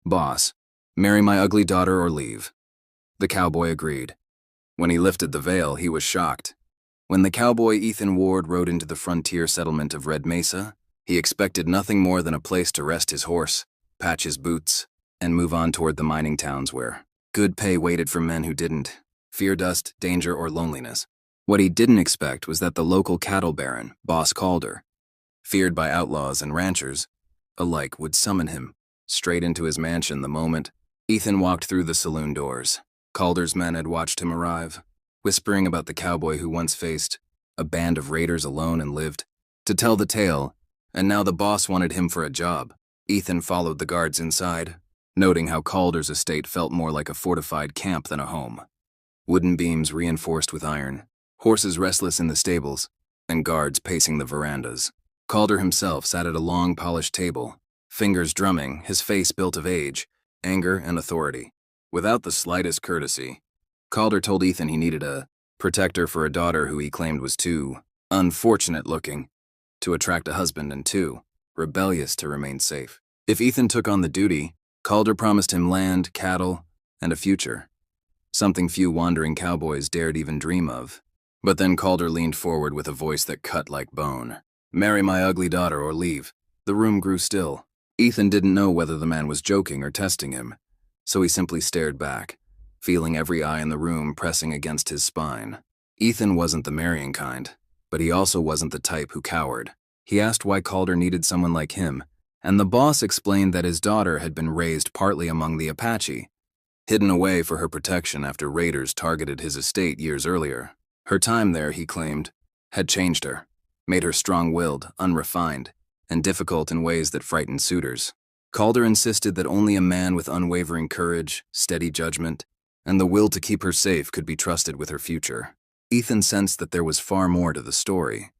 "Boss, marry my ugly daughter or leave." The cowboy agreed. When he lifted the veil, he was shocked. When the cowboy Ethan Ward rode into the frontier settlement of Red Mesa, he expected nothing more than a place to rest his horse, patch his boots, and move on toward the mining towns where good pay waited for men who didn't fear dust, danger, or loneliness. What he didn't expect was that the local cattle baron, Boss Calder, feared by outlaws and ranchers alike, would summon him straight into his mansion the moment Ethan walked through the saloon doors. Calder's men had watched him arrive, whispering about the cowboy who once faced a band of raiders alone and lived to tell the tale, and now the boss wanted him for a job. Ethan followed the guards inside, noting how Calder's estate felt more like a fortified camp than a home. Wooden beams reinforced with iron, horses restless in the stables, and guards pacing the verandas. Calder himself sat at a long, polished table, fingers drumming, his face built of age, anger, and authority. Without the slightest courtesy, Calder told Ethan he needed a protector for a daughter who he claimed was too unfortunate-looking to attract a husband and too rebellious to remain safe. If Ethan took on the duty, Calder promised him land, cattle, and a future, something few wandering cowboys dared even dream of. But then Calder leaned forward with a voice that cut like bone. "Marry my ugly daughter or leave." The room grew still. Ethan didn't know whether the man was joking or testing him, so he simply stared back, feeling every eye in the room pressing against his spine. Ethan wasn't the marrying kind, but he also wasn't the type who cowered. He asked why Calder needed someone like him, and the boss explained that his daughter had been raised partly among the Apache, hidden away for her protection after raiders targeted his estate years earlier. Her time there, he claimed, had changed her, made her strong-willed, unrefined, and difficult in ways that frightened suitors. Calder insisted that only a man with unwavering courage, steady judgment, and the will to keep her safe could be trusted with her future. Ethan sensed that there was far more to the story,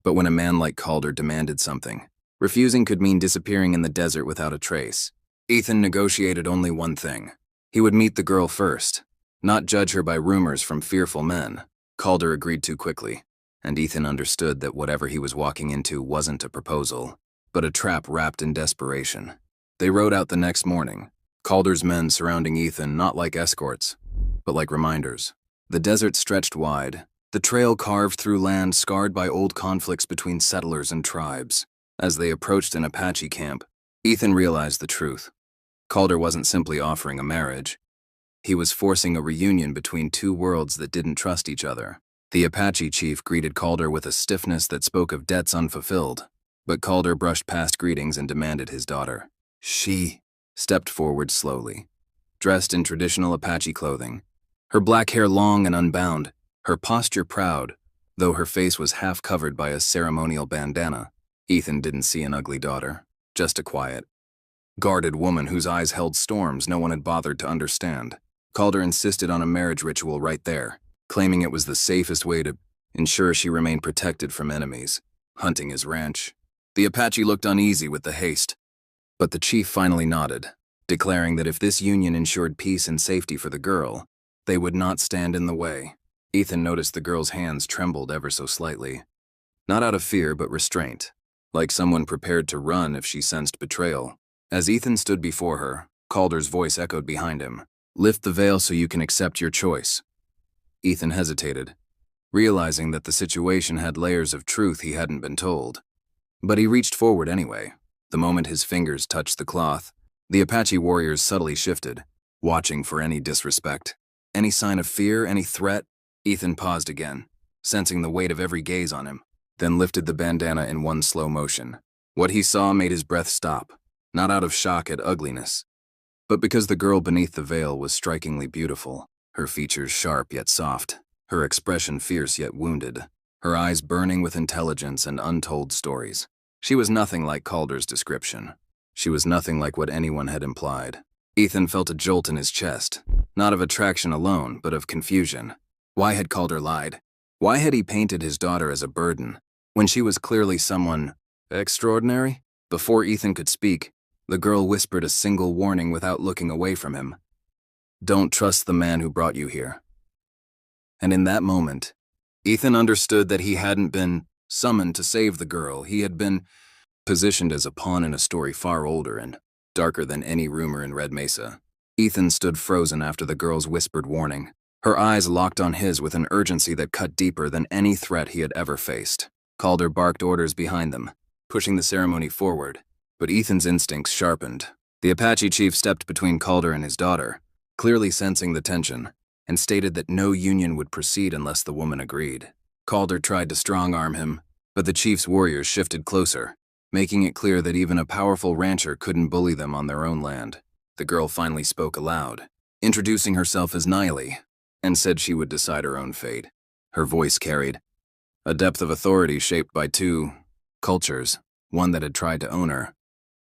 but when a man like Calder demanded something, refusing could mean disappearing in the desert without a trace. Ethan negotiated only one thing. He would meet the girl first, not judge her by rumors from fearful men. Calder agreed too quickly, and Ethan understood that whatever he was walking into wasn't a proposal, but a trap wrapped in desperation. They rode out the next morning, Calder's men surrounding Ethan not like escorts, but like reminders. The desert stretched wide, the trail carved through land scarred by old conflicts between settlers and tribes. As they approached an Apache camp, Ethan realized the truth. Calder wasn't simply offering a marriage. He was forcing a reunion between two worlds that didn't trust each other. The Apache chief greeted Calder with a stiffness that spoke of debts unfulfilled, but Calder brushed past greetings and demanded his daughter. She stepped forward slowly, dressed in traditional Apache clothing, her black hair long and unbound, her posture proud, though her face was half covered by a ceremonial bandana. Ethan didn't see an ugly daughter, just a quiet, guarded woman whose eyes held storms no one had bothered to understand. Calder insisted on a marriage ritual right there, claiming it was the safest way to ensure she remained protected from enemies, hunting his ranch. The Apache looked uneasy with the haste, but the chief finally nodded, declaring that if this union ensured peace and safety for the girl, they would not stand in the way. Ethan noticed the girl's hands trembled ever so slightly, not out of fear but restraint, like someone prepared to run if she sensed betrayal. As Ethan stood before her, Calder's voice echoed behind him. "Lift the veil so you can accept your choice." Ethan hesitated, realizing that the situation had layers of truth he hadn't been told. But he reached forward anyway. The moment his fingers touched the cloth, the Apache warriors subtly shifted, watching for any disrespect. Any sign of fear, any threat? Ethan paused again, sensing the weight of every gaze on him, then lifted the bandana in one slow motion. What he saw made his breath stop, not out of shock at ugliness, but because the girl beneath the veil was strikingly beautiful, her features sharp yet soft, her expression fierce yet wounded, her eyes burning with intelligence and untold stories. She was nothing like Calder's description. She was nothing like what anyone had implied. Ethan felt a jolt in his chest, not of attraction alone, but of confusion. Why had Calder lied? Why had he painted his daughter as a burden, when she was clearly someone extraordinary? Before Ethan could speak, the girl whispered a single warning without looking away from him. "Don't trust the man who brought you here." And in that moment, Ethan understood that he hadn't been summoned to save the girl. He had been positioned as a pawn in a story far older and darker than any rumor in Red Mesa. Ethan stood frozen after the girl's whispered warning. Her eyes locked on his with an urgency that cut deeper than any threat he had ever faced. Calder barked orders behind them, pushing the ceremony forward, but Ethan's instincts sharpened. The Apache chief stepped between Calder and his daughter, clearly sensing the tension, and stated that no union would proceed unless the woman agreed. Calder tried to strong-arm him, but the chief's warriors shifted closer, making it clear that even a powerful rancher couldn't bully them on their own land. The girl finally spoke aloud, introducing herself as Naili, and said she would decide her own fate. Her voice carried a depth of authority shaped by two cultures, one that had tried to own her,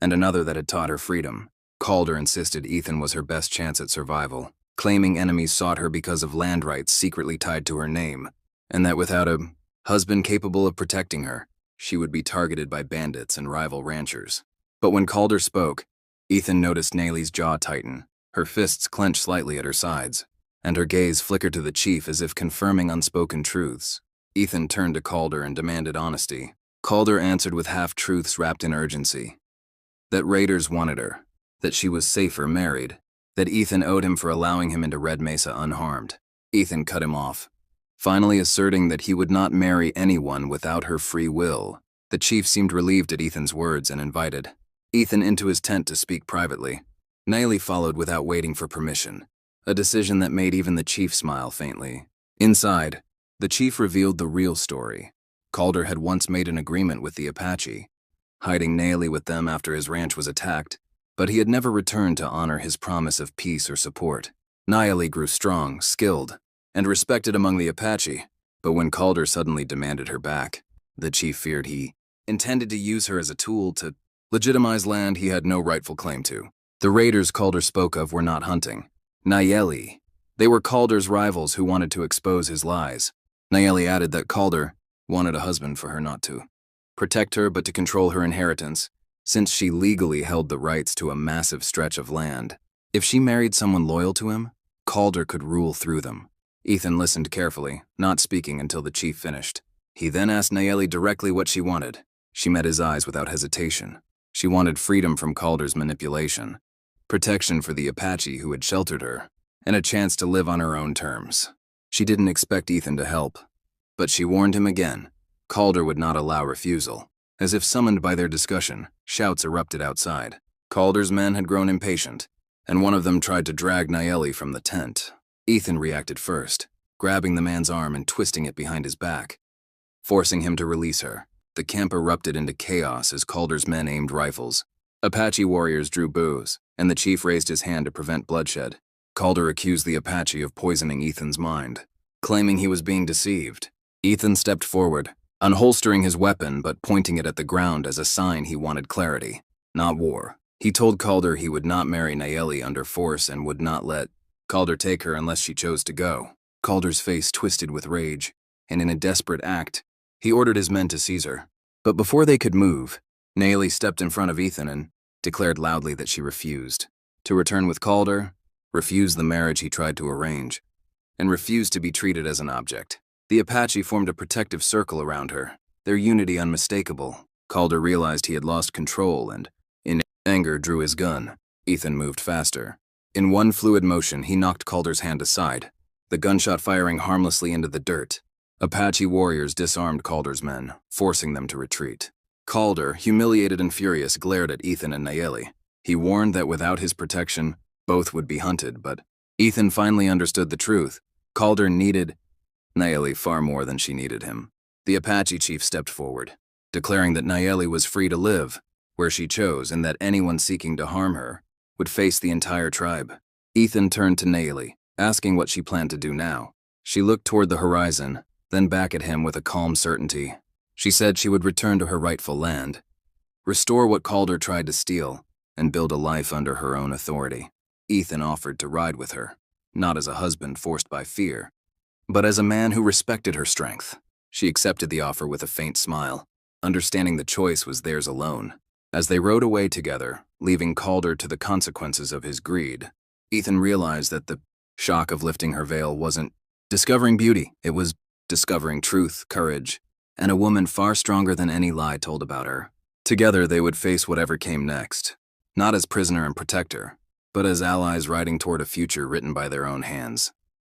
and another that had taught her freedom. Calder insisted Ethan was her best chance at survival, claiming enemies sought her because of land rights secretly tied to her name, and that without a husband capable of protecting her, she would be targeted by bandits and rival ranchers. But when Calder spoke, Ethan noticed Naili's jaw tighten, her fists clench slightly at her sides, and her gaze flickered to the chief as if confirming unspoken truths. Ethan turned to Calder and demanded honesty. Calder answered with half-truths wrapped in urgency. That raiders wanted her, that she was safer married, that Ethan owed him for allowing him into Red Mesa unharmed. Ethan cut him off, finally asserting that he would not marry anyone without her free will. The chief seemed relieved at Ethan's words and invited Ethan into his tent to speak privately. Naili followed without waiting for permission, a decision that made even the chief smile faintly. Inside, the chief revealed the real story. Calder had once made an agreement with the Apache, hiding Naili with them after his ranch was attacked, but he had never returned to honor his promise of peace or support. Naili grew strong, skilled, and respected among the Apache, but when Calder suddenly demanded her back, the chief feared he intended to use her as a tool to legitimize land he had no rightful claim to. The raiders Calder spoke of were not hunting Nayeli. They were Calder's rivals who wanted to expose his lies. Nayeli added that Calder wanted a husband for her not to protect her but to control her inheritance, since she legally held the rights to a massive stretch of land. If she married someone loyal to him, Calder could rule through them. Ethan listened carefully, not speaking until the chief finished. He then asked Nayeli directly what she wanted. She met his eyes without hesitation. She wanted freedom from Calder's manipulation, protection for the Apache who had sheltered her, and a chance to live on her own terms. She didn't expect Ethan to help, but she warned him again. Calder would not allow refusal. As if summoned by their discussion, shouts erupted outside. Calder's men had grown impatient, and one of them tried to drag Nayeli from the tent. Ethan reacted first, grabbing the man's arm and twisting it behind his back, forcing him to release her. The camp erupted into chaos as Calder's men aimed rifles. Apache warriors drew bows, and the chief raised his hand to prevent bloodshed. Calder accused the Apache of poisoning Ethan's mind, claiming he was being deceived. Ethan stepped forward, unholstering his weapon but pointing it at the ground as a sign he wanted clarity, not war. He told Calder he would not marry Nayeli under force and would not let Calder take her unless she chose to go. Calder's face twisted with rage, and in a desperate act, he ordered his men to seize her. But before they could move, Nayeli stepped in front of Ethan and declared loudly that she refused to return with Calder, refused the marriage he tried to arrange, and refused to be treated as an object. The Apache formed a protective circle around her, their unity unmistakable. Calder realized he had lost control and, in anger, drew his gun. Ethan moved faster. In one fluid motion, he knocked Calder's hand aside, the gunshot firing harmlessly into the dirt. Apache warriors disarmed Calder's men, forcing them to retreat. Calder, humiliated and furious, glared at Ethan and Nayeli. He warned that without his protection, both would be hunted, but Ethan finally understood the truth. Calder needed Nayeli far more than she needed him. The Apache chief stepped forward, declaring that Nayeli was free to live where she chose and that anyone seeking to harm her would face the entire tribe. Ethan turned to Nayeli, asking what she planned to do now. She looked toward the horizon, then back at him with a calm certainty. She said she would return to her rightful land, restore what Calder tried to steal, and build a life under her own authority. Ethan offered to ride with her, not as a husband forced by fear, but as a man who respected her strength. She accepted the offer with a faint smile, understanding the choice was theirs alone. As they rode away together, leaving Calder to the consequences of his greed, Ethan realized that the shock of lifting her veil wasn't discovering beauty, it was discovering truth, courage, and a woman far stronger than any lie told about her. Together they would face whatever came next. not as prisoner and protector, but as allies riding toward a future written by their own hands.